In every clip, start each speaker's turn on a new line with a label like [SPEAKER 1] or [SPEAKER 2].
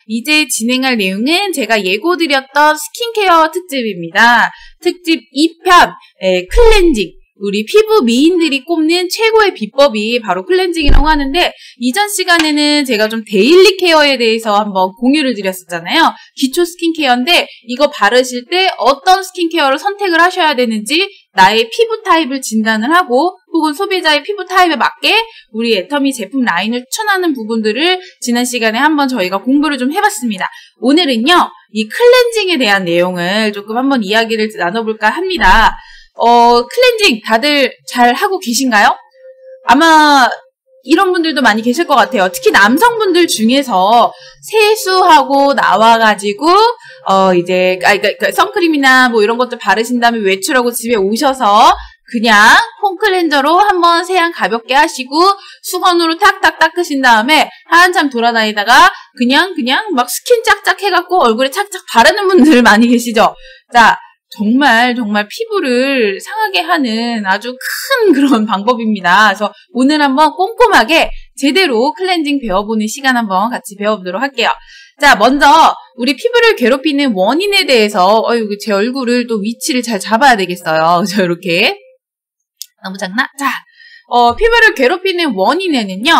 [SPEAKER 1] 이제 진행할 내용은 제가 예고드렸던 스킨케어 특집입니다. 특집 2편, 클렌징. 우리 피부 미인들이 꼽는 최고의 비법이 바로 클렌징이라고 하는데, 이전 시간에는 제가 좀 데일리 케어에 대해서 한번 공유를 드렸었잖아요. 기초 스킨케어인데 이거 바르실 때 어떤 스킨케어를 선택을 하셔야 되는지, 나의 피부 타입을 진단을 하고 혹은 소비자의 피부 타입에 맞게 우리 애터미 제품 라인을 추천하는 부분들을 지난 시간에 한번 저희가 공부를 좀 해봤습니다. 오늘은요, 이 클렌징에 대한 내용을 조금 한번 이야기를 나눠볼까 합니다. 클렌징 다들 잘 하고 계신가요? 아마 이런 분들도 많이 계실 것 같아요. 특히 남성분들 중에서 세수하고 나와가지고, 그러니까 선크림이나 뭐 이런 것들 바르신 다음에 외출하고 집에 오셔서 그냥 폼 클렌저로 한번 세안 가볍게 하시고 수건으로 탁탁 닦으신 다음에 한참 돌아다니다가 그냥 막 스킨 짝짝 해갖고 얼굴에 착착 바르는 분들 많이 계시죠? 자, 정말 피부를 상하게 하는 아주 큰 그런 방법입니다. 그래서 오늘 한번 꼼꼼하게 제대로 클렌징 배워보는 시간 한번 같이 배워보도록 할게요. 자, 먼저 우리 피부를 괴롭히는 원인에 대해서 제 얼굴을 또 위치를 잘 잡아야 되겠어요. 그래서 이렇게 너무 작나? 자, 피부를 괴롭히는 원인에는요,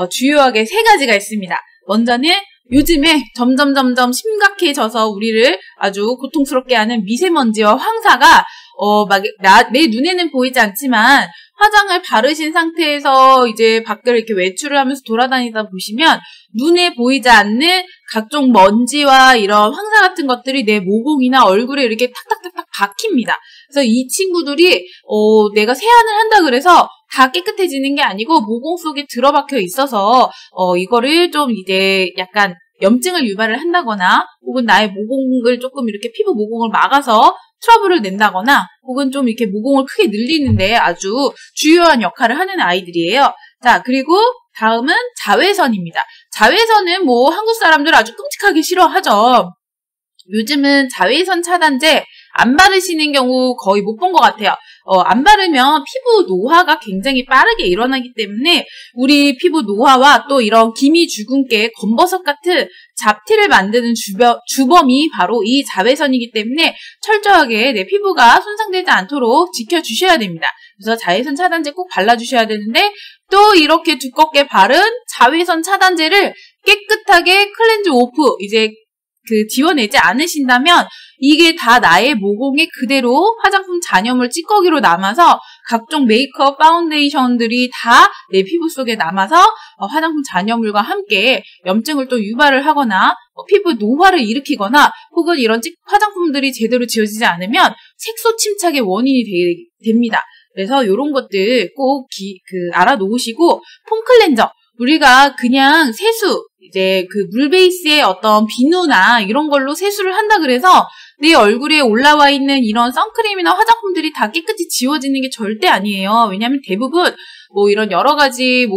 [SPEAKER 1] 주요하게 3가지가 있습니다. 먼저는 요즘에 점점 심각해져서 우리를 아주 고통스럽게 하는 미세먼지와 황사가 내 눈에는 보이지 않지만 화장을 바르신 상태에서 이제 밖을 이렇게 외출을 하면서 돌아다니다 보시면 눈에 보이지 않는 각종 먼지와 이런 황사 같은 것들이 내 모공이나 얼굴에 이렇게 탁탁탁탁 박힙니다. 그래서 이 친구들이 내가 세안을 한다 그래서 다 깨끗해지는 게 아니고 모공 속에 들어박혀 있어서 이거를 좀 이제 약간 염증을 유발을 한다거나 혹은 나의 모공을 조금 이렇게 피부 모공을 막아서 트러블을 낸다거나 혹은 좀 이렇게 모공을 크게 늘리는데 아주 주요한 역할을 하는 아이들이에요. 자, 그리고 다음은 자외선입니다. 자외선은 뭐 한국 사람들 아주 끔찍하게 싫어하죠. 요즘은 자외선 차단제 안 바르시는 경우 거의 못 본 것 같아요. 안 바르면 피부 노화가 굉장히 빠르게 일어나기 때문에 우리 피부 노화와 또 이런 기미주근깨, 검버섯 같은 잡티를 만드는 주범이 바로 이 자외선이기 때문에 철저하게 내 피부가 손상되지 않도록 지켜주셔야 됩니다. 그래서 자외선 차단제 꼭 발라주셔야 되는데, 또 이렇게 두껍게 바른 자외선 차단제를 깨끗하게 클렌즈 오프, 이제 지워내지 않으신다면 이게 다 나의 모공에 그대로 화장품 잔여물 찌꺼기로 남아서 각종 메이크업, 파운데이션들이 다 내 피부 속에 남아서 화장품 잔여물과 함께 염증을 또 유발을 하거나 피부 노화를 일으키거나 혹은 이런 화장품들이 제대로 지워지지 않으면 색소 침착의 원인이 됩니다. 그래서 이런 것들 꼭 알아놓으시고, 폼 클렌저, 우리가 그냥 세수, 이제 물 베이스의 어떤 비누나 이런 걸로 세수를 한다 그래서 내 얼굴에 올라와 있는 이런 선크림이나 화장품들이 다 깨끗이 지워지는 게 절대 아니에요. 왜냐하면 대부분 뭐 이런 여러 가지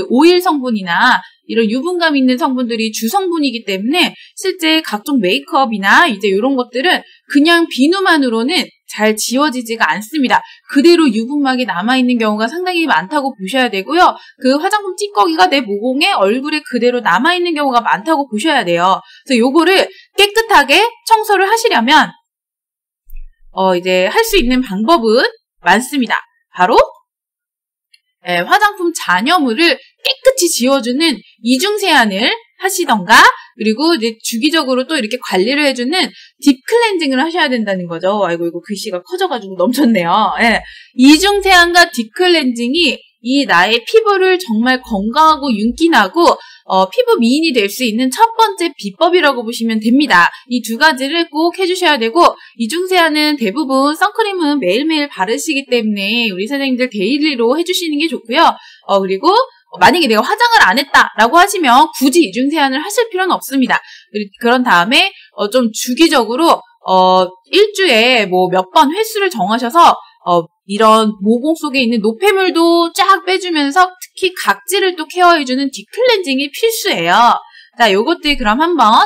[SPEAKER 1] 오일 성분이나 이런 유분감 있는 성분들이 주성분이기 때문에 실제 각종 메이크업이나 이제 이런 것들은 그냥 비누만으로는 잘 지워지지가 않습니다. 그대로 유분막이 남아있는 경우가 상당히 많다고 보셔야 되고요. 그 화장품 찌꺼기가 내 모공에 얼굴에 그대로 남아있는 경우가 많다고 보셔야 돼요. 그래서 요거를 깨끗하게 청소를 하시려면 이제 할 수 있는 방법은 많습니다. 바로 화장품 잔여물을 깨끗이 지워주는 이중 세안을 하시던가, 그리고 이제 주기적으로 또 이렇게 관리를 해주는 딥 클렌징을 하셔야 된다는 거죠. 아이고, 이거 글씨가 커져가지고 넘쳤네요. 예. 이중 세안과 딥 클렌징이 이 나의 피부를 정말 건강하고 윤기나고 피부 미인이 될 수 있는 첫 번째 비법이라고 보시면 됩니다. 이 2가지를 꼭 해주셔야 되고, 이중 세안은 대부분 선크림은 매일매일 바르시기 때문에 우리 사장님들 데일리로 해주시는 게 좋고요. 그리고 만약에 내가 화장을 안 했다라고 하시면 굳이 이중 세안을 하실 필요는 없습니다. 그런 다음에 좀 주기적으로 일주에 뭐 몇 번 횟수를 정하셔서 이런 모공 속에 있는 노폐물도 쫙 빼주면서 특히 각질을 또 케어해주는 딥클렌징이 필수예요. 자, 요것들 그럼 한번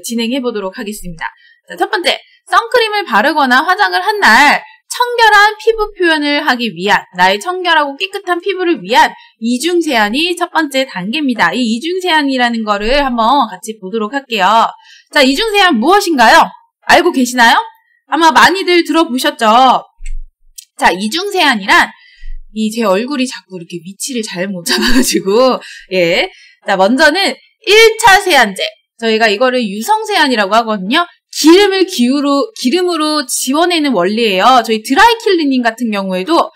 [SPEAKER 1] 진행해 보도록 하겠습니다. 자, 첫 번째, 선크림을 바르거나 화장을 한 날 청결한 피부 표현을 하기 위한, 나의 청결하고 깨끗한 피부를 위한 이중 세안이 첫 번째 단계입니다. 이 이중 세안이라는 거를 한번 같이 보도록 할게요. 자, 이중 세안 무엇인가요? 알고 계시나요? 아마 많이들 들어보셨죠? 자, 이중 세안이란 제 얼굴이 자꾸 이렇게 위치를 잘못 잡아가지고, 예. 자, 먼저는 1차 세안제. 저희가 이거를 유성 세안이라고 하거든요. 기름으로 지워내는 원리예요. 저희 드라이 클리닝 같은 경우에도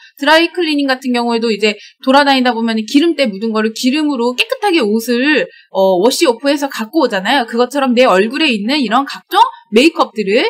[SPEAKER 1] 이제 돌아다니다 보면 기름때 묻은 거를 기름으로 깨끗하게 옷을 워시오프해서 갖고 오잖아요. 그것처럼 내 얼굴에 있는 이런 각종 메이크업들을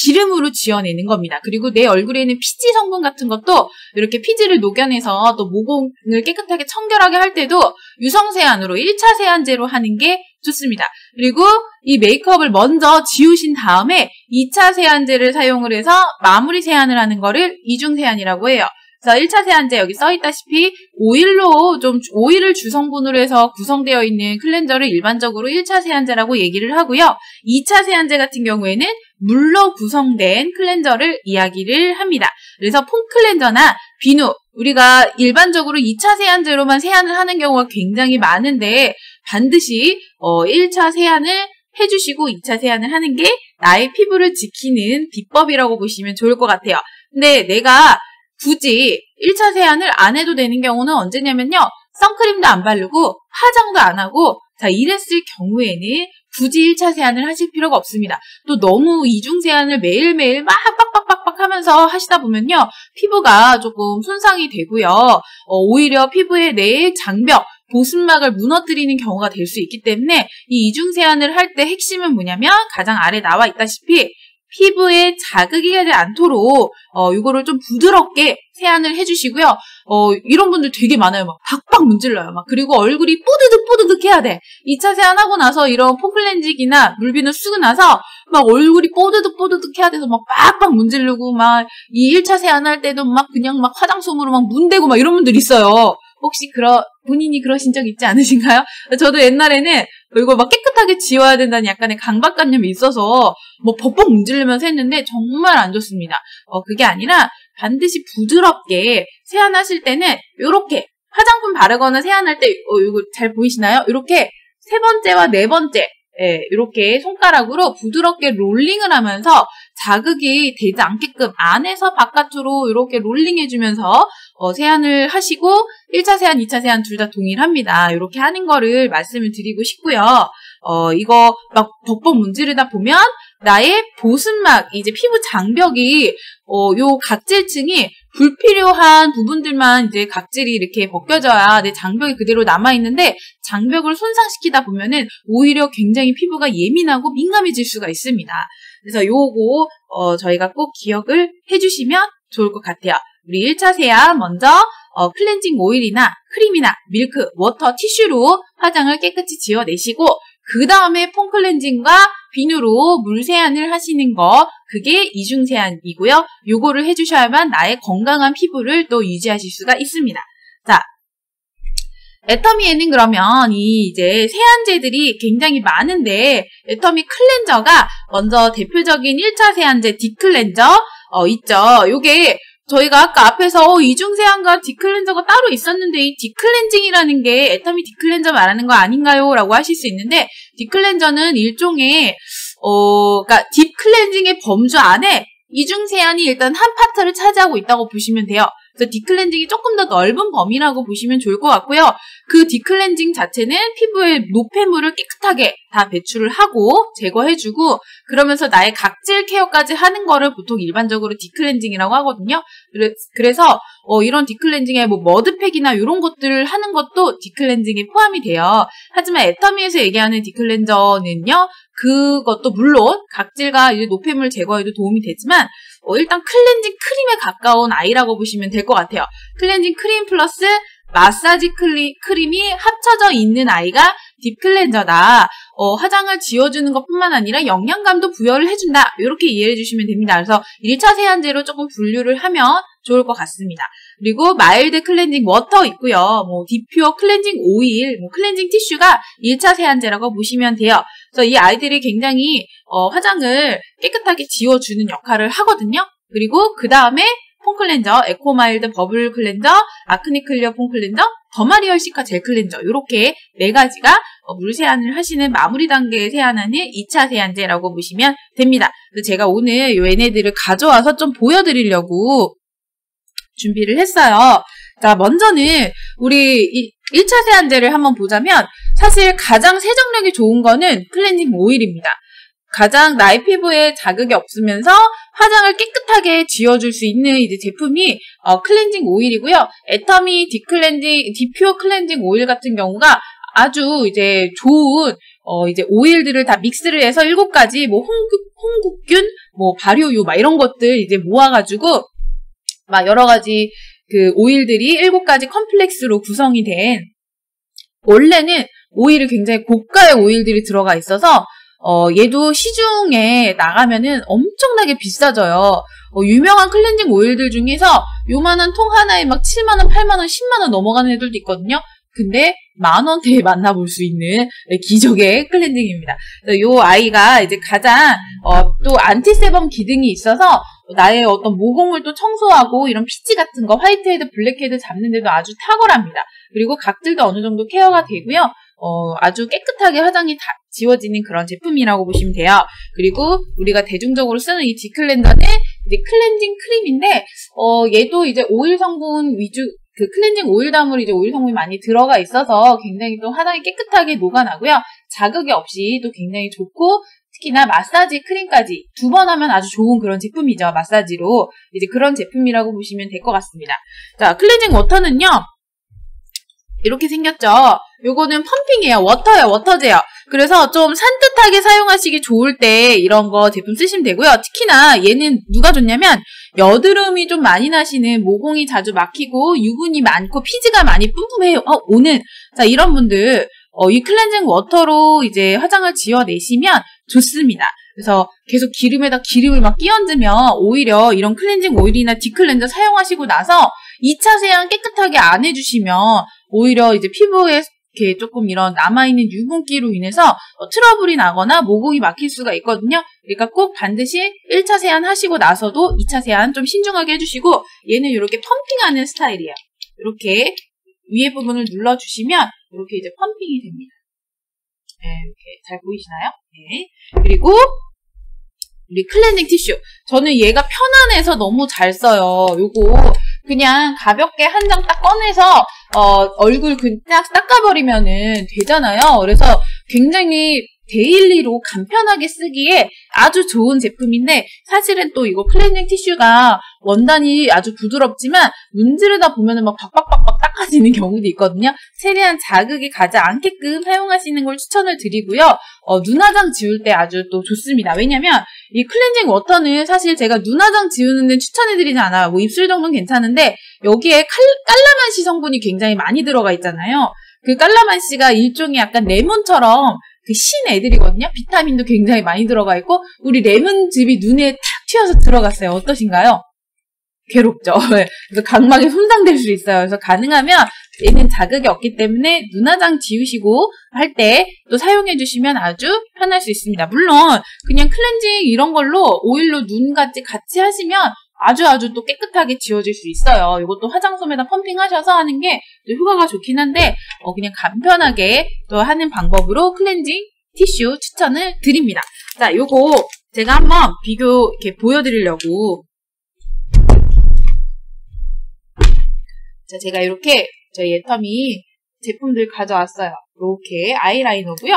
[SPEAKER 1] 기름으로 지워내는 겁니다. 그리고 내 얼굴에 있는 피지 성분 같은 것도 이렇게 피지를 녹여내서 또 모공을 깨끗하게 청결하게 할 때도 유성 세안으로 1차 세안제로 하는 게 좋습니다. 그리고 이 메이크업을 먼저 지우신 다음에 2차 세안제를 사용을 해서 마무리 세안을 하는 거를 이중 세안이라고 해요. 그래서 1차 세안제 여기 써있다시피 오일을 주성분으로 해서 구성되어 있는 클렌저를 일반적으로 1차 세안제라고 얘기를 하고요. 2차 세안제 같은 경우에는 물로 구성된 클렌저를 이야기를 합니다. 그래서 폼 클렌저나 비누, 우리가 일반적으로 2차 세안제로만 세안을 하는 경우가 굉장히 많은데 반드시 1차 세안을 해주시고 2차 세안을 하는 게 나의 피부를 지키는 비법이라고 보시면 좋을 것 같아요. 근데 내가 굳이 1차 세안을 안 해도 되는 경우는 언제냐면요. 선크림도 안 바르고 화장도 안 하고 이랬을 경우에는 굳이 1차 세안을 하실 필요가 없습니다. 또 너무 이중 세안을 매일매일 막 빡빡빡빡 하면서 하시다 보면요. 피부가 조금 손상이 되고요. 오히려 피부의 내 장벽, 보습막을 무너뜨리는 경우가 될 수 있기 때문에 이 이중 세안을 할 때 핵심은 뭐냐면 가장 아래 나와 있다시피 피부에 자극이 가지 않도록 이거를 좀 부드럽게 세안을 해주시고요. 이런 분들 되게 많아요. 막 박박 문질러요. 그리고 얼굴이 뽀드득 해야 돼. 2차 세안하고 나서 이런 폼 클렌징이나 물비누 쓰고 나서 막 얼굴이 뽀드득 해야 돼서 막 박박 문지르고 막 이 1차 세안할 때도 그냥 화장솜으로 문대고 이런 분들 있어요. 혹시 본인이 그러신 적 있지 않으신가요? 저도 옛날에는 이걸 깨끗하게 지워야 된다는 약간의 강박관념이 있어서 벅벅 문지르면서 했는데 정말 안 좋습니다. 그게 아니라 반드시 부드럽게 세안하실 때는 이렇게 화장품 바르거나 세안할 때 이거 잘 보이시나요? 이렇게 세 번째와 네 번째 이렇게 손가락으로 부드럽게 롤링을 하면서 자극이 되지 않게끔 안에서 바깥으로 이렇게 롤링해주면서 세안을 하시고 1차 세안, 2차 세안 둘 다 동일합니다. 이렇게 하는 거를 말씀을 드리고 싶고요. 이거 벅벅 문지르다 보면 나의 보습막, 이제 피부 장벽이 요 각질층이 불필요한 부분들만 이제 각질이 이렇게 벗겨져야 내 장벽이 그대로 남아있는데 장벽을 손상시키다 보면은 오히려 굉장히 피부가 예민하고 민감해질 수가 있습니다. 그래서 요거 저희가 꼭 기억을 해주시면 좋을 것 같아요. 우리 1차 세안 먼저 클렌징 오일이나 크림이나 밀크, 워터, 티슈로 화장을 깨끗이 지워내시고 그 다음에 폼 클렌징과 비누로 물 세안을 하시는 거, 그게 이중 세안이고요. 요거를 해주셔야만 나의 건강한 피부를 또 유지하실 수가 있습니다. 자, 애터미에는 그러면 이제 세안제들이 굉장히 많은데 애터미 클렌저가 먼저 대표적인 1차 세안제 딥클렌저 있죠. 요게 저희가 아까 앞에서 이중 세안과 딥클렌저가 따로 있었는데 이 딥클렌징이라는 게 애터미 딥클렌저 말하는 거 아닌가요? 라고 하실 수 있는데 딥클렌저는 일종의 그러니까 딥클렌징의 범주 안에 이중 세안이 일단 한 파트를 차지하고 있다고 보시면 돼요. 그래서 딥클렌징이 조금 더 넓은 범위라고 보시면 좋을 것 같고요. 그 딥클렌징 자체는 피부의 노폐물을 깨끗하게 다 배출을 하고 제거해주고 그러면서 나의 각질 케어까지 하는 거를 보통 일반적으로 딥클렌징이라고 하거든요. 그래서 이런 딥클렌징에 머드팩이나 이런 것들을 하는 것도 딥클렌징에 포함이 돼요. 하지만 애터미에서 얘기하는 딥클렌저는요. 그것도 물론 각질과 이제 노폐물 제거에도 도움이 되지만 일단 클렌징 크림에 가까운 아이라고 보시면 될 것 같아요. 클렌징 크림 플러스 마사지 크림이 합쳐져 있는 아이가 딥클렌저다. 화장을 지워주는 것뿐만 아니라 영양감도 부여를 해준다. 이렇게 이해해 주시면 됩니다. 그래서 1차 세안제로 조금 분류를 하면 좋을 것 같습니다. 그리고 마일드 클렌징 워터 있고요. 디퓨어 클렌징 오일, 클렌징 티슈가 1차 세안제라고 보시면 돼요. 그래서 이 아이들이 굉장히 화장을 깨끗하게 지워주는 역할을 하거든요. 그리고 그 다음에 폼 클렌저, 에코마일드 버블 클렌저, 아크니 클리어 폼 클렌저, 더마리얼 시카 젤 클렌저 이렇게 네 가지가 물 세안을 하시는 마무리 단계에 세안하는 2차 세안제라고 보시면 됩니다. 그래서 제가 오늘 얘네들을 가져와서 좀 보여드리려고 준비를 했어요. 자, 먼저는 우리 1차 세안제를 한번 보자면 사실 가장 세정력이 좋은 거는 클렌징 오일입니다. 가장 나의 피부에 자극이 없으면서 화장을 깨끗하게 지워줄 수 있는 이제 제품이 클렌징 오일이고요. 애터미 디퓨어 클렌징 오일 같은 경우가 아주 이제 좋은 이제 오일들을 다 믹스를 해서 7가지 뭐 홍국균, 뭐 발효유 막 이런 것들 이제 모아가지고 막 여러 가지 그 오일들이 7가지 컴플렉스로 구성이 된 원래는 오일이 굉장히 고가의 오일들이 들어가 있어서 얘도 시중에 나가면은 엄청나게 비싸져요. 유명한 클렌징 오일들 중에서 요만한 통 하나에 막 7만원, 8만원, 10만원 넘어가는 애들도 있거든요. 근데 만원대에 만나볼 수 있는 기적의 클렌징입니다. 요 아이가 이제 가장 또 안티세범 기능이 있어서 나의 어떤 모공을 또 청소하고 이런 피지 같은 거, 화이트헤드, 블랙헤드 잡는 데도 아주 탁월합니다. 그리고 각질도 어느 정도 케어가 되고요. 아주 깨끗하게 화장이 다 지워지는 그런 제품이라고 보시면 돼요. 그리고 우리가 대중적으로 쓰는 이 디클렌저는 이제 클렌징 크림인데, 얘도 이제 오일 성분 위주, 그 클렌징 오일 다음으로 이제 오일 성분이 많이 들어가 있어서 굉장히 또 화장이 깨끗하게 녹아나고요. 자극이 없이 또 굉장히 좋고, 특히나 마사지 크림까지 2번 하면 아주 좋은 그런 제품이죠. 마사지로. 이제 그런 제품이라고 보시면 될 것 같습니다. 자, 클렌징 워터는요. 이렇게 생겼죠. 요거는 펌핑이에요. 워터예요. 워터제요. 그래서 좀 산뜻하게 사용하시기 좋을 때 이런 거 제품 쓰시면 되고요. 특히나 얘는 누가 좋냐면 여드름이 좀 많이 나시는 모공이 자주 막히고 유분이 많고 피지가 많이 뿜뿜해요. 오늘 자 이런 분들 이 클렌징 워터로 이제 화장을 지워내시면 좋습니다. 그래서 계속 기름에다 기름을 막 끼얹으면 오히려 이런 클렌징 오일이나 디클렌저 사용하시고 나서 2차 세안 깨끗하게 안 해주시면 오히려 이제 피부에 이렇게 조금 이런 남아있는 유분기로 인해서 트러블이 나거나 모공이 막힐 수가 있거든요. 그러니까 꼭 반드시 1차 세안 하시고 나서도 2차 세안 좀 신중하게 해주시고 얘는 이렇게 펌핑하는 스타일이에요. 이렇게 위에 부분을 눌러주시면 이렇게 이제 펌핑이 됩니다. 네, 이렇게 잘 보이시나요? 네. 그리고 우리 클렌징 티슈. 저는 얘가 편안해서 너무 잘 써요. 요거 그냥 가볍게 한 장 딱 꺼내서 얼굴 그냥 닦아버리면은 되잖아요. 그래서 굉장히 데일리로 간편하게 쓰기에 아주 좋은 제품인데 사실은 또 이거 클렌징 티슈가 원단이 아주 부드럽지만 문지르다 보면은 막 박박박박 닦아지는 경우도 있거든요. 최대한 자극이 가지 않게끔 사용하시는 걸 추천을 드리고요. 눈화장 지울 때 아주 또 좋습니다. 왜냐면 이 클렌징 워터는 사실 제가 눈화장 지우는 데 추천해드리지 않아요. 뭐 입술 정도는 괜찮은데 여기에 깔라만시 성분이 굉장히 많이 들어가 있잖아요. 그 깔라만시가 일종의 약간 레몬처럼 그 신 애들이거든요. 비타민도 굉장히 많이 들어가 있고 우리 레몬즙이 눈에 탁 튀어서 들어갔어요. 어떠신가요? 괴롭죠. 그래서 각막이 손상될 수 있어요. 그래서 가능하면 얘는 자극이 없기 때문에 눈화장 지우시고 할 때 또 사용해 주시면 아주 편할 수 있습니다. 물론 그냥 클렌징 이런 걸로 오일로 눈같이 같이 하시면 아주 또 깨끗하게 지워질 수 있어요. 이것도 화장솜에다 펌핑하셔서 하는 게 또 효과가 좋긴 한데 그냥 간편하게 또 하는 방법으로 클렌징 티슈 추천을 드립니다. 자, 요거 제가 한번 비교 이렇게 보여드리려고 자, 제가 이렇게 저희 애터미 제품들 가져왔어요. 이렇게 아이라이너고요.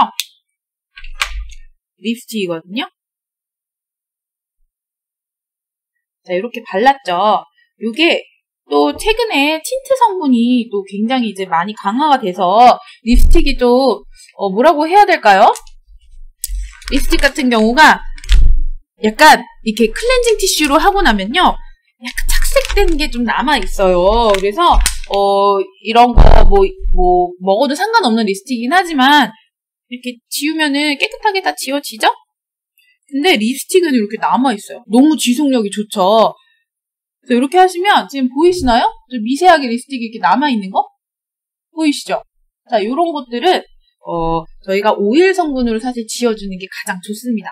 [SPEAKER 1] 립스틱이거든요. 자, 이렇게 발랐죠. 요게 또 최근에 틴트 성분이 또 굉장히 이제 많이 강화가 돼서 립스틱이 좀 뭐라고 해야 될까요? 립스틱 같은 경우가 약간 이렇게 클렌징 티슈로 하고 나면요. 약간 착색된 게 좀 남아있어요. 그래서 이런 거 먹어도 상관없는 립스틱이긴 하지만 이렇게 지우면은 깨끗하게 다 지워지죠? 근데 립스틱은 이렇게 남아있어요. 너무 지속력이 좋죠. 그래서 이렇게 하시면 지금 보이시나요? 좀 미세하게 립스틱이 이렇게 남아있는 거? 보이시죠? 자, 이런 것들은 저희가 오일 성분으로 사실 지워주는 게 가장 좋습니다.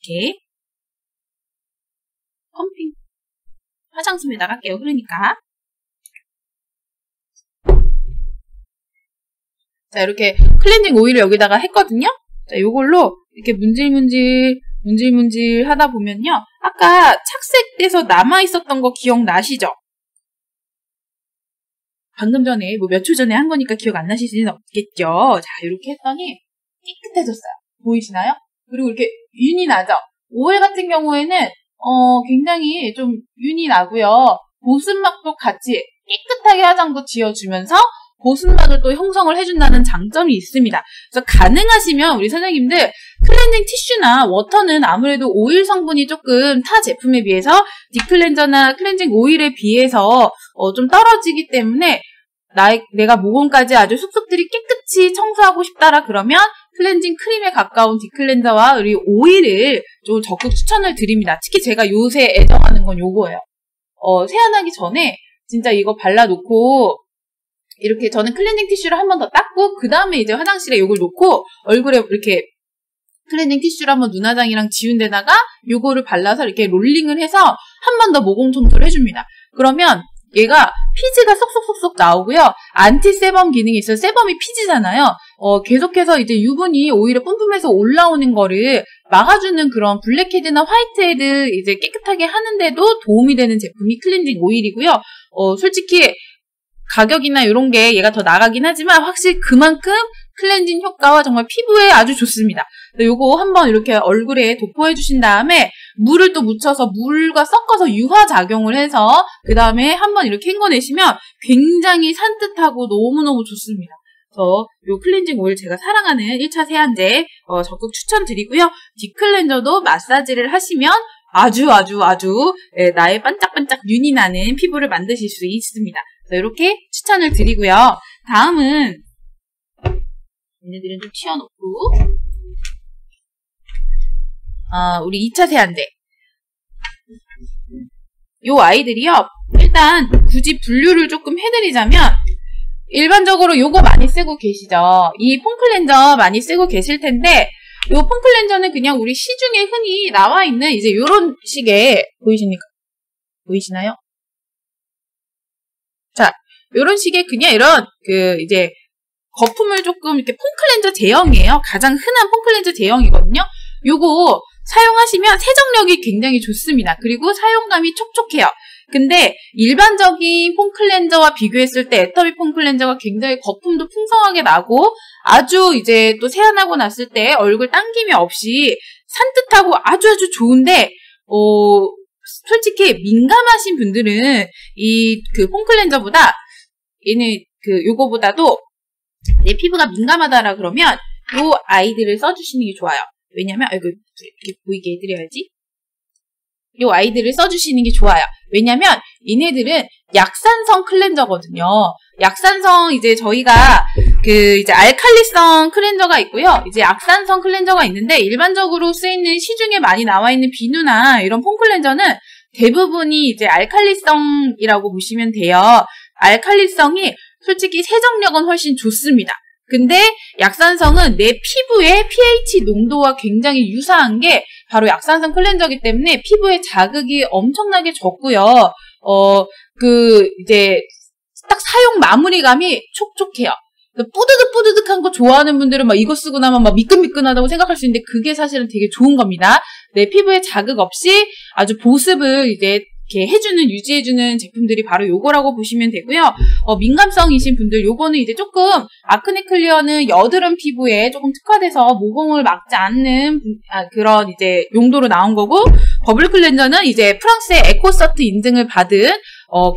[SPEAKER 1] 이렇게 펌핑 화장솜에다가 할게요. 흐르니까. 자, 이렇게 클렌징 오일을 여기다가 했거든요. 자, 요걸로 이렇게 문질문질 하다 보면요. 아까 착색돼서 남아있었던 거 기억나시죠? 방금 전에 몇 초 전에 한 거니까 기억 안 나실 수는 없겠죠. 자, 이렇게 했더니 깨끗해졌어요. 보이시나요? 그리고 이렇게 윤이 나죠? 오일 같은 경우에는 굉장히 좀 윤이 나고요. 보습막도 같이 깨끗하게 화장도 지어주면서 보습막을 또 형성을 해준다는 장점이 있습니다. 그래서 가능하시면 우리 사장님들 클렌징 티슈나 워터는 아무래도 오일 성분이 조금 타 제품에 비해서 딥클렌저나 클렌징 오일에 비해서 좀 떨어지기 때문에 내가 모공까지 아주 쑥쑥들이 깨끗이 청소하고 싶다라 그러면 클렌징 크림에 가까운 딥클렌저와 우리 오일을 좀 적극 추천을 드립니다. 특히 제가 요새 애정하는 건 요거예요. 세안하기 전에 진짜 이거 발라놓고 이렇게 저는 클렌징 티슈를 한 번 더 닦고 그 다음에 이제 화장실에 요걸 놓고 얼굴에 이렇게 클렌징 티슈를 한번 눈화장이랑 지운 데다가 요거를 발라서 이렇게 롤링을 해서 한 번 더 모공 청소를 해줍니다. 그러면 얘가 피지가 쏙쏙쏙쏙 나오고요. 안티세범 기능이 있어요. 세범이 피지잖아요. 계속해서 이제 유분이 오히려 뿜뿜해서 올라오는 거를 막아주는 그런 블랙헤드나 화이트헤드 이제 깨끗하게 하는데도 도움이 되는 제품이 클렌징 오일이고요. 솔직히 가격이나 이런 게 얘가 더 나가긴 하지만 확실히 그만큼 클렌징 효과와 정말 피부에 아주 좋습니다. 요거 한번 이렇게 얼굴에 도포해 주신 다음에 물을 또 묻혀서 물과 섞어서 유화작용을 해서 그 다음에 한번 이렇게 헹궈내시면 굉장히 산뜻하고 너무너무 좋습니다. 그래서 요 클렌징 오일 제가 사랑하는 1차 세안제 적극 추천드리고요. 딥클렌저도 마사지를 하시면 아주 나의 반짝반짝 윤이 나는 피부를 만드실 수 있습니다. 이렇게 추천을 드리고요. 다음은 얘네들은 좀 치워놓고 우리 2차 세안제 요 아이들이요. 일단 굳이 분류를 조금 해드리자면 일반적으로 요거 많이 쓰고 계시죠. 이 폼클렌저 많이 쓰고 계실 텐데 요 폼클렌저는 그냥 우리 시중에 흔히 나와 있는 이제 요런 식의 보이시나요? 자, 요런 식의 그냥 이런 이제 거품을 조금 이렇게 폼클렌저 제형이에요. 가장 흔한 폼클렌저 제형이거든요. 요거 사용하시면 세정력이 굉장히 좋습니다. 그리고 사용감이 촉촉해요. 근데 일반적인 폼클렌저와 비교했을 때 애터미 폼클렌저가 굉장히 거품도 풍성하게 나고 아주 이제 또 세안하고 났을 때 얼굴 당김이 없이 산뜻하고 아주 좋은데 솔직히 민감하신 분들은 이 폼클렌저보다 얘는 요거보다도 내 피부가 민감하다라 그러면 요 아이들을 써주시는 게 좋아요. 왜냐면 이거 이렇게 보이게 해드려야지. 요 아이들을 써주시는 게 좋아요. 왜냐면 얘네들은 약산성 클렌저거든요. 약산성 이제 저희가 이제 알칼리성 클렌저가 있고요. 이제 약산성 클렌저가 있는데 일반적으로 쓰이는 시중에 많이 나와 있는 비누나 이런 폼 클렌저는 대부분이 이제 알칼리성이라고 보시면 돼요. 알칼리성이 솔직히 세정력은 훨씬 좋습니다. 근데 약산성은 내 피부의 pH 농도와 굉장히 유사한 게 바로 약산성 클렌저이기 때문에 피부에 자극이 엄청나게 적고요. 이제 딱 사용 마무리감이 촉촉해요. 뿌드득뿌드득한 거 좋아하는 분들은 막 이거 쓰고 나면 막 미끈미끈하다고 생각할 수 있는데 그게 사실은 되게 좋은 겁니다. 내 피부에 자극 없이 아주 보습을 이제 이렇게 해주는, 유지해주는 제품들이 바로 요거라고 보시면 되고요. 민감성이신 분들, 요거는 이제 조금, 아크네 클리어는 여드름 피부에 조금 특화돼서 모공을 막지 않는, 그런 이제 용도로 나온 거고, 버블 클렌저는 이제 프랑스의 에코서트 인증을 받은,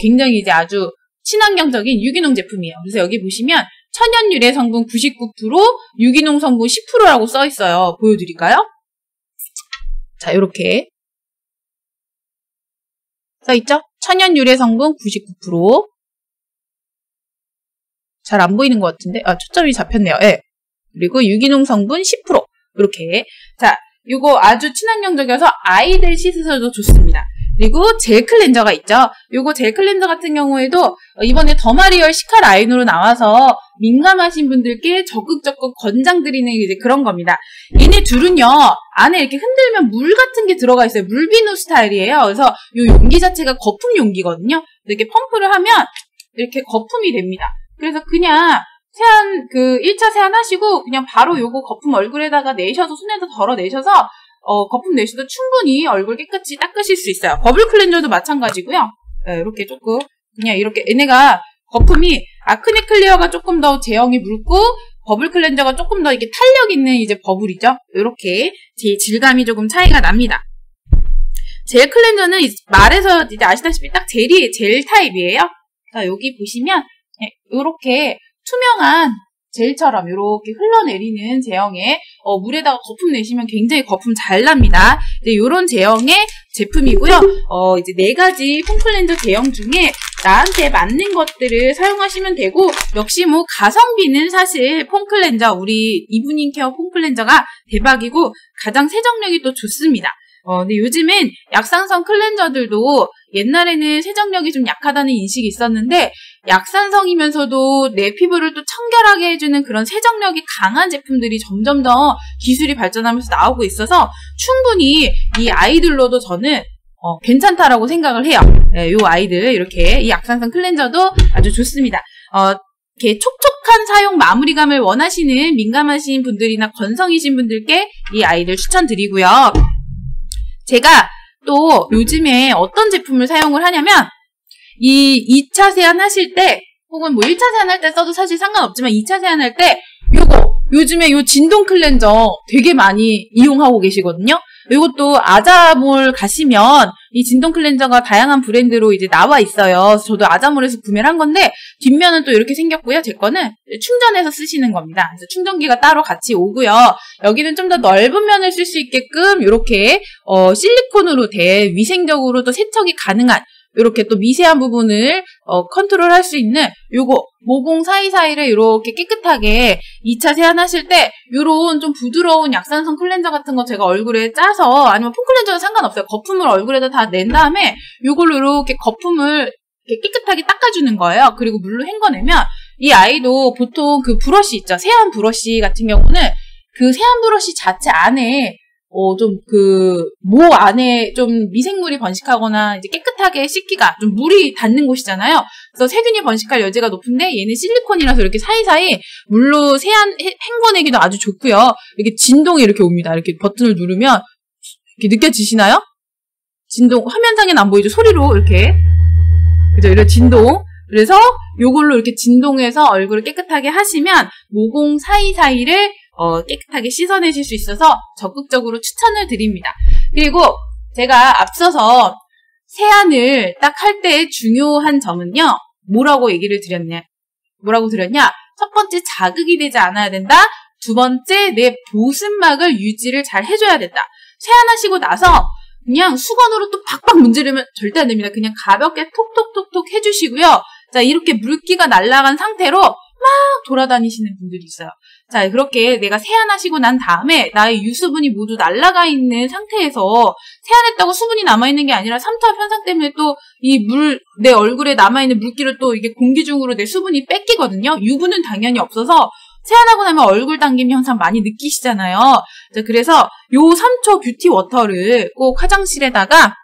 [SPEAKER 1] 굉장히 이제 아주 친환경적인 유기농 제품이에요. 그래서 여기 보시면, 천연 유래 성분 99%, 유기농 성분 10%라고 써 있어요. 보여드릴까요? 자, 요렇게. 써있죠? 천연 유래 성분 99%. 잘 안 보이는 것 같은데? 초점이 잡혔네요. 예. 그리고 유기농 성분 10%. 이렇게. 자, 요거 아주 친환경적이어서 아이들 씻으셔도 좋습니다. 그리고 젤 클렌저가 있죠. 요거 젤 클렌저 같은 경우에도 이번에 더마리얼 시카 라인으로 나와서 민감하신 분들께 적극 권장드리는 이제 그런 겁니다. 얘네 둘은요, 안에 이렇게 흔들면 물 같은 게 들어가 있어요. 물비누 스타일이에요. 그래서 이 용기 자체가 거품 용기거든요. 이렇게 펌프를 하면 이렇게 거품이 됩니다. 그래서 그냥 세안, 1차 세안 하시고, 그냥 바로 요거 거품 얼굴에다가 내셔서, 손에다 덜어 내셔서, 거품 내셔도 충분히 얼굴 깨끗이 닦으실 수 있어요. 버블 클렌저도 마찬가지고요. 네, 이렇게 조금, 그냥 이렇게, 얘네가 거품이 아크네 클리어가 조금 더 제형이 묽고, 버블 클렌저가 조금 더 이렇게 탄력 있는 이제 버블이죠. 이렇게 질감이 조금 차이가 납니다. 젤 클렌저는 말에서 이제 아시다시피 딱 젤 타입이에요. 자, 여기 보시면, 이렇게 투명한 젤처럼 이렇게 흘러내리는 제형의 물에다가 거품 내시면 굉장히 거품 잘 납니다. 이제 이런 제형의 제품이고요. 이제 4가지 폼클렌저 제형 중에 나한테 맞는 것들을 사용하시면 되고, 역시 뭐 가성비는 사실 폼클렌저, 우리 이브닝 케어 폼클렌저가 대박이고 가장 세정력이 또 좋습니다. 근데 요즘은 약산성 클렌저들도 옛날에는 세정력이 좀 약하다는 인식이 있었는데, 약산성이면서도 내 피부를 또 청결하게 해주는 그런 세정력이 강한 제품들이 점점 더 기술이 발전하면서 나오고 있어서 충분히 이 아이들로도 저는 괜찮다라고 생각을 해요. 네, 요 아이들 이렇게 이 약산성 클렌저도 아주 좋습니다. 이렇게 촉촉한 사용 마무리감을 원하시는 민감하신 분들이나 건성이신 분들께 이 아이들 추천드리고요. 제가 또 요즘에 어떤 제품을 사용을 하냐면, 이 2차 세안하실 때, 혹은 뭐 1차 세안할 때 써도 사실 상관없지만 2차 세안할 때 요즘에 요 진동 클렌저 되게 많이 이용하고 계시거든요. 이것도 아자몰 가시면 이 진동 클렌저가 다양한 브랜드로 이제 나와 있어요. 그래서 저도 아자몰에서 구매를 한 건데, 뒷면은 또 이렇게 생겼고요. 제 거는 충전해서 쓰시는 겁니다. 그래서 충전기가 따로 같이 오고요. 여기는 좀 더 넓은 면을 쓸 수 있게끔 이렇게 실리콘으로 된 위생적으로 또 세척이 가능한, 이렇게 또 미세한 부분을 컨트롤 할 수 있는 요거 모공 사이사이를 이렇게 깨끗하게 2차 세안하실 때 요런 좀 부드러운 약산성 클렌저 같은 거 제가 얼굴에 짜서, 아니면 폼 클렌저는 상관없어요. 거품을 얼굴에다 다 낸 다음에 요걸로 이렇게 거품을 이렇게 깨끗하게 닦아주는 거예요. 그리고 물로 헹궈내면 이 아이도 보통 그 브러쉬 있죠. 세안 브러쉬 같은 경우는 그 세안 브러쉬 자체 안에 모 안에 좀 미생물이 번식하거나 이제 깨끗하게 씻기가 좀 물이 닿는 곳이잖아요. 그래서 세균이 번식할 여지가 높은데, 얘는 실리콘이라서 이렇게 사이사이 물로 헹궈내기도 아주 좋고요. 이렇게 진동이 이렇게 옵니다. 이렇게 버튼을 누르면 이렇게 느껴지시나요? 진동, 화면상에는 안 보이죠? 소리로 이렇게. 그죠? 이런 진동. 그래서 요걸로 이렇게 진동해서 얼굴을 깨끗하게 하시면 모공 사이사이를 깨끗하게 씻어내실 수 있어서 적극적으로 추천을 드립니다. 그리고 제가 앞서서 세안을 딱 할 때 중요한 점은요, 뭐라고 드렸냐? 첫 번째, 자극이 되지 않아야 된다. 두 번째, 내 보습막을 유지를 잘 해줘야 된다. 세안하시고 나서 그냥 수건으로 또 박박 문지르면 절대 안 됩니다. 그냥 가볍게 톡톡톡톡 해주시고요. 자, 이렇게 물기가 날아간 상태로 막 돌아다니시는 분들이 있어요. 자, 그렇게 내가 세안하시고 난 다음에 나의 유수분이 모두 날아가 있는 상태에서 세안했다고 수분이 남아있는 게 아니라 3차 편상 때문에 또 내 얼굴에 남아있는 물기를 또 이게 공기 중으로 내 수분이 뺏기거든요. 유분은 당연히 없어서 세안하고 나면 얼굴 당김 현상 많이 느끼시잖아요. 자, 그래서 요 3초 뷰티 워터를 꼭 화장실에다가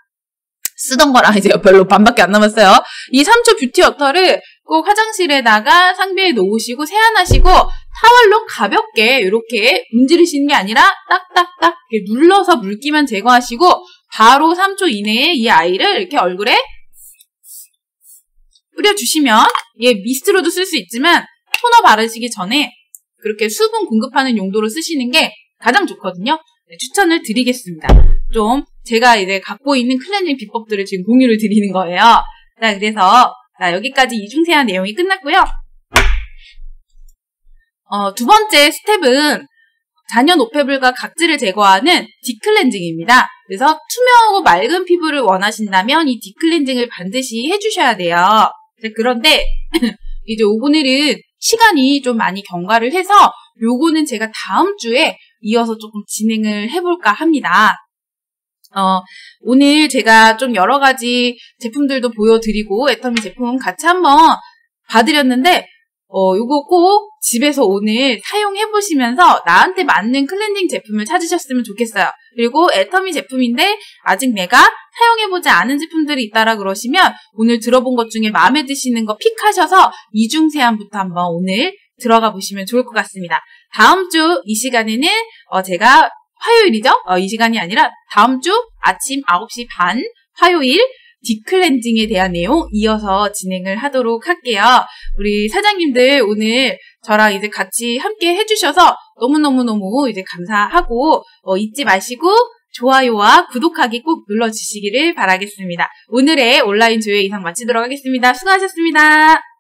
[SPEAKER 1] 쓰던 거랑 이제 별로 반밖에 안 남았어요. 이 3초 뷰티 워터를 꼭 화장실에다가 상비에 놓으시고 세안하시고 타월로 가볍게 이렇게 문지르시는 게 아니라 딱딱딱 이렇게 눌러서 물기만 제거하시고 바로 3초 이내에 이 아이를 이렇게 얼굴에 뿌려주시면, 얘 미스트로도 쓸 수 있지만 토너 바르시기 전에 그렇게 수분 공급하는 용도로 쓰시는 게 가장 좋거든요. 네, 추천을 드리겠습니다. 좀 제가 이제 갖고 있는 클렌징 비법들을 지금 공유를 드리는 거예요. 자, 그래서 여기까지 이중세안 내용이 끝났고요. 두 번째 스텝은 잔여 노폐물과 각질을 제거하는 딥클렌징입니다. 그래서 투명하고 맑은 피부를 원하신다면 이 딥클렌징을 반드시 해주셔야 돼요. 그런데 이제 오늘은 시간이 좀 많이 경과를 해서 요거는 제가 다음 주에 이어서 조금 진행을 해볼까 합니다. 오늘 제가 좀 여러 가지 제품들도 보여드리고 애터미 제품 같이 한번 봐드렸는데 요거 꼭 집에서 오늘 사용해보시면서 나한테 맞는 클렌징 제품을 찾으셨으면 좋겠어요. 그리고 애터미 제품인데 아직 내가 사용해보지 않은 제품들이 있다라 그러시면 오늘 들어본 것 중에 마음에 드시는 거 픽하셔서 이중세안부터 한번 오늘 들어가 보시면 좋을 것 같습니다. 다음 주 이 시간에는 제가 화요일이죠? 이 시간이 아니라 다음 주 아침 9시 반 화요일 딥클렌징에 대한 내용 이어서 진행을 하도록 할게요. 우리 사장님들 오늘 저랑 이제 같이 함께 해주셔서 너무너무너무 이제 감사하고 잊지 마시고 좋아요와 구독하기 꼭 눌러주시기를 바라겠습니다. 오늘의 온라인 조회 이상 마치도록 하겠습니다. 수고하셨습니다.